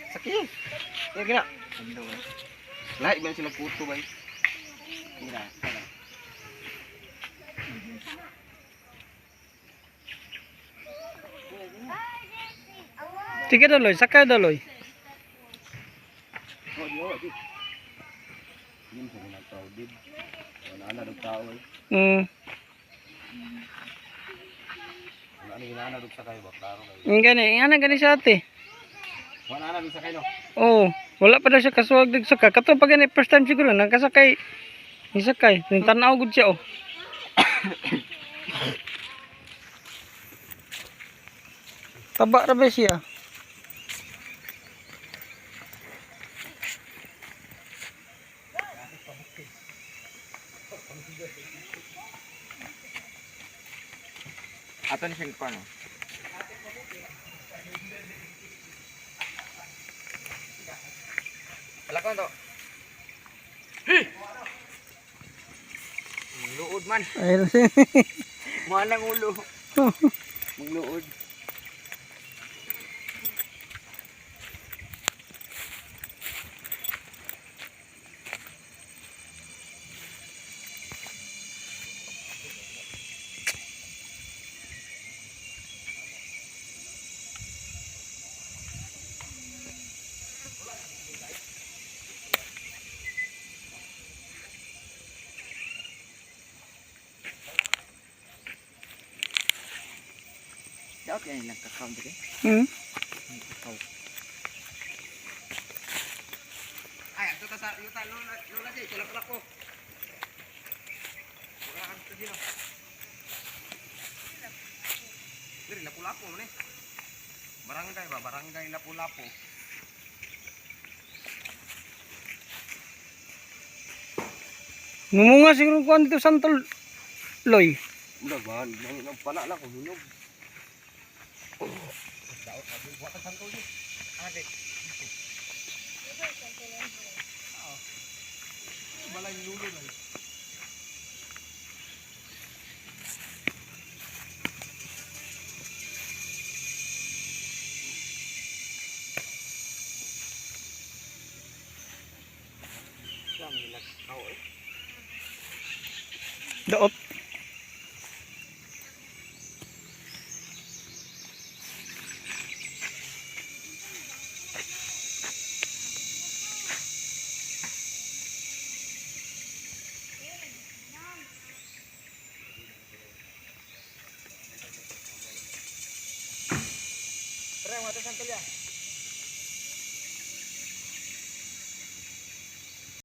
Sakit. Ya kena. Lahat ba sila puto ba? Kira. Sige daloy, sakay daloy. Oh, di. Yun sa mga crowded. Wala na ng tao eh. Wala na ginana sa kayo ba? Klaro kayo. Gani sa ate. Wala na sa kayo no? Oo, wala pa daw siya kasuwag saka. Kato pa gani first time siguro nagkasakay. Nisakay, tanaw gud siya oh. Taba ra ba siya? Ato ni siyang paano? Alakon to. Mangluod man. Ayun. Manang ulo. Mangluod. Dapat yan yung nagkakaon dito eh. Ay, ito ta sa yuta lola siya, tulak ko. Wala ka dito dito. Diri Lapu-Lapu man eh. Barangay Lapu-Lapu. Mumunga siguro ko dito santol loy. Udah bahan, nang pala lang kung hinog. Daot abi buat santol ni. Ade. Balay lulo na. Daot.